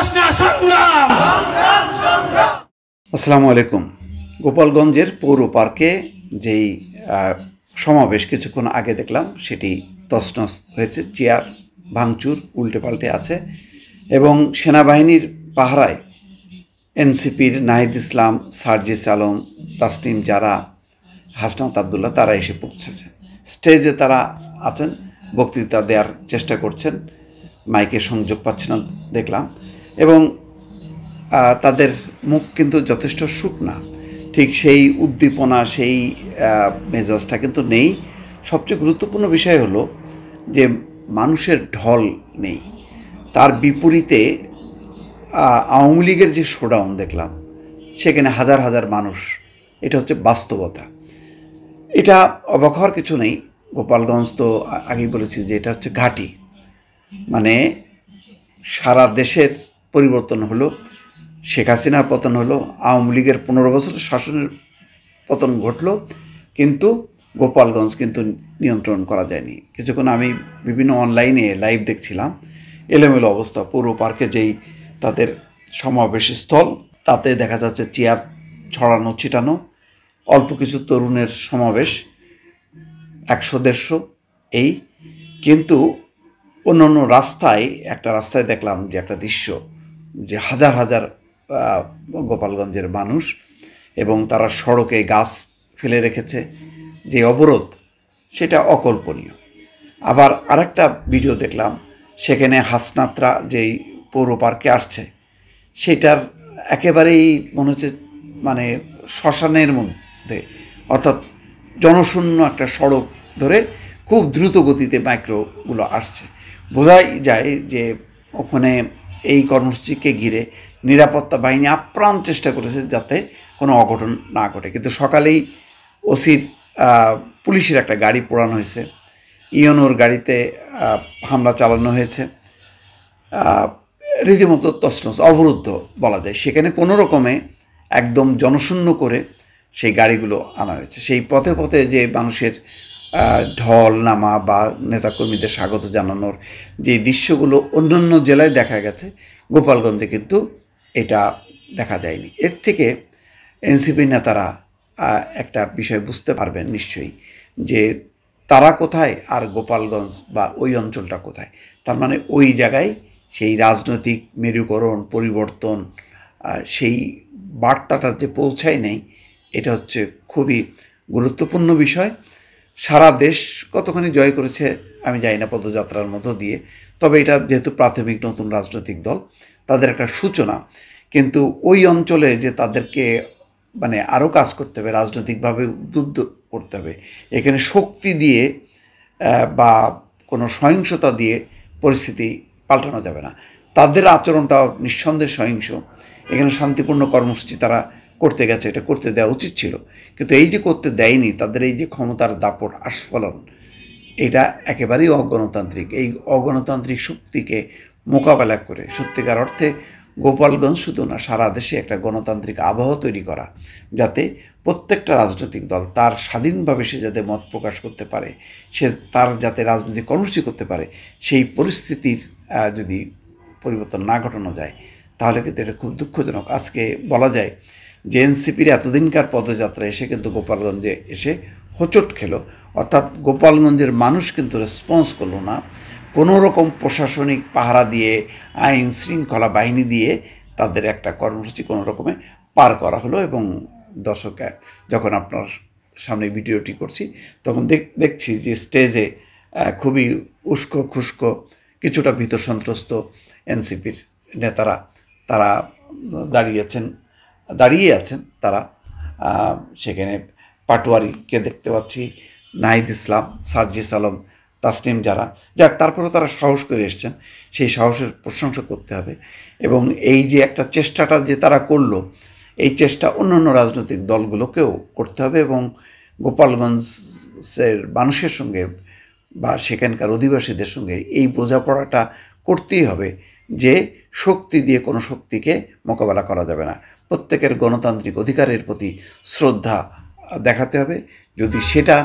প্রশ্নে সংগ্রাম। আসসালামু আলাইকুম। গোপালগঞ্জের পৌর পার্কে যেই সমাবেশ কিছুক্ষণ আগে দেখলাম সেটি তছনছ হয়েছে, চেয়ার ভাঙচুর উল্টে পাল্টে আছে এবং সেনাবাহিনীর পাহারায় এনসিপির নাহিদ ইসলাম, সার্জিস আলম, তাসনিম জারা, হাসনাত আবদুল্লাহ তারা এসে পৌঁছেছে। স্টেজে তারা আছেন, বক্তৃতা দেওয়ার চেষ্টা করছেন, মাইকে সংযোগ পাচ্ছে না দেখলাম, এবং তাদের মুখ কিন্তু যথেষ্ট শুকনা, ঠিক সেই উদ্দীপনা সেই মেজাজটা কিন্তু নেই। সবচেয়ে গুরুত্বপূর্ণ বিষয় হলো যে মানুষের ঢল নেই। তার বিপরীতে আওয়ামী লীগের যে শোডাউন দেখলাম সেখানে হাজার হাজার মানুষ, এটা হচ্ছে বাস্তবতা। এটা অবাক হওয়ার কিছু নেই। গোপালগঞ্জ তো আগেই বলেছি যে এটা হচ্ছে ঘাঁটি, মানে সারা দেশের পরিবর্তন হলো, শেখ হাসিনার পতন হলো, আওয়ামী লীগের 15 বছর শাসনের পতন ঘটল, কিন্তু গোপালগঞ্জ কিন্তু নিয়ন্ত্রণ করা যায়নি। কিছুক্ষণ আমি বিভিন্ন অনলাইনে লাইভ দেখছিলাম, এলোমেলো অবস্থা। পৌর পার্কে যেই তাদের সমাবেশ স্থল, তাতে দেখা যাচ্ছে চেয়ার ছড়ানো ছিটানো, অল্প কিছু তরুণের সমাবেশ, 100-150 এই। কিন্তু অন্য অন্য রাস্তায়, একটা রাস্তায় দেখলাম যে একটা দৃশ্য, যে হাজার হাজার গোপালগঞ্জের মানুষ, এবং তারা সড়কে গাছ ফেলে রেখেছে, যে অবরোধ, সেটা অকল্পনীয়। আবার আরেকটা ভিডিও দেখলাম, সেখানে হাসনাতরা যেই পৌর পার্কে আসছে সেটার একেবারেই মনে হচ্ছে মানে শ্মশানের মধ্যে, অর্থাৎ জনশূন্য একটা সড়ক ধরে খুব দ্রুত গতিতে মাইক্রোগুলো আসছে। বোঝাই যায় যে ওখানে এই কর্মসূচিকে ঘিরে নিরাপত্তা বাহিনী আপ্রাণ চেষ্টা করেছে যাতে কোনো অঘটন না ঘটে। কিন্তু সকালেই ওসির পুলিশের একটা গাড়ি পোড়ানো হয়েছে, ইউনোর গাড়িতে হামলা চালানো হয়েছে, রীতিমতো তছনছ, অবরুদ্ধ বলা যায়। সেখানে কোনো রকমে একদম জনশূন্য করে সেই গাড়িগুলো আনা হয়েছে। সেই পথে পথে যে মানুষের ঢল নামা বা নেতাকর্মীদের স্বাগত জানানোর যে দৃশ্যগুলো অন্যান্য জেলায় দেখা গেছে, গোপালগঞ্জে কিন্তু এটা দেখা যায়নি। এর থেকে এনসিপি নেতারা একটা বিষয় বুঝতে পারবেন নিশ্চয়ই, যে তারা কোথায় আর গোপালগঞ্জ বা ওই অঞ্চলটা কোথায়। তার মানে ওই জায়গায় সেই রাজনৈতিক মেরুকরণ পরিবর্তন, সেই বার্তাটা যে পৌঁছায় নেই, এটা হচ্ছে খুবই গুরুত্বপূর্ণ বিষয়। সারা দেশ কতখানি জয় করেছে আমি জানি না পদযাত্রার মধ্য দিয়ে, তবে এটা যেহেতু প্রাথমিক নতুন রাজনৈতিক দল, তাদের একটা সূচনা। কিন্তু ওই অঞ্চলে যে তাদেরকে মানে আরও কাজ করতে হবে, রাজনৈতিকভাবে উদ্বুদ্ধ করতে হবে। এখানে শক্তি দিয়ে বা কোনো সহিংসতা দিয়ে পরিস্থিতি পাল্টানো যাবে না। তাদের আচরণটা নিঃসন্দেহে সহিংস। এখানে শান্তিপূর্ণ কর্মসূচি তারা করতে গেছে, এটা করতে দেওয়া উচিত ছিল, কিন্তু এই যে করতে দেয়নি, তাদের এই যে ক্ষমতার দাপট আস্ফলন, এটা একেবারেই অগণতান্ত্রিক। এই অগণতান্ত্রিক শক্তিকে মোকাবেলা করে সত্যিকার অর্থে গোপালগঞ্জ শুধু না, সারা দেশে একটা গণতান্ত্রিক আবহাওয়া তৈরি করা, যাতে প্রত্যেকটা রাজনৈতিক দল তার স্বাধীনভাবে সে যাতে মত প্রকাশ করতে পারে, সে তার যাতে রাজনৈতিক কর্মসূচি করতে পারে, সেই পরিস্থিতির যদি পরিবর্তন না ঘটানো যায় তাহলে কিন্তু এটা খুব দুঃখজনক। আজকে বলা যায় যে এনসিপির এতদিনকার পদযাত্রা এসে কিন্তু গোপালগঞ্জে এসে হোঁচট খেলো, অর্থাৎ গোপালগঞ্জের মানুষ কিন্তু রেসপন্স করলো না। কোনো রকম প্রশাসনিক পাহারা দিয়ে, আইন শৃঙ্খলা বাহিনী দিয়ে তাদের একটা কর্মসূচি কোনো রকমে পার করা হলো। এবং দর্শক, যখন আপনার সামনে ভিডিওটি করছি তখন দেখছি যে স্টেজে খুবই উস্কো খুস্কো, কিছুটা ভীত সন্ত্রস্ত এনসিপির নেতারা তারা দাঁড়িয়ে আছেন তারা। সেখানে পাটোয়ারিকে দেখতে পাচ্ছি, নাহিদ ইসলাম, সার্জিস আলম, তাসনিম জারা, যাক তারপরেও তারা সাহস করে এসছেন, সেই সাহসের প্রশংসা করতে হবে। এবং এই যে একটা চেষ্টাটা যে তারা করলো, এই চেষ্টা অন্যান্য রাজনৈতিক দলগুলোকেও করতে হবে এবং গোপালগঞ্জের মানুষের সঙ্গে বা সেখানকার অধিবাসীদের সঙ্গে এই বোঝাপড়াটা করতেই হবে যে শক্তি দিয়ে কোনো শক্তিকে মোকাবেলা করা যাবে না। প্রত্যেকের গণতান্ত্রিক অধিকারের প্রতি শ্রদ্ধা দেখাতে হবে। যদি সেটা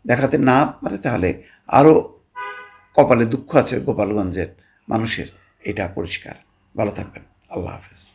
দেখাতে না পারে তাহলে আরও কপালে দুঃখ আছে গোপালগঞ্জের মানুষের, এটা পরিষ্কার। ভালো থাকবেন। আল্লাহ হাফেজ।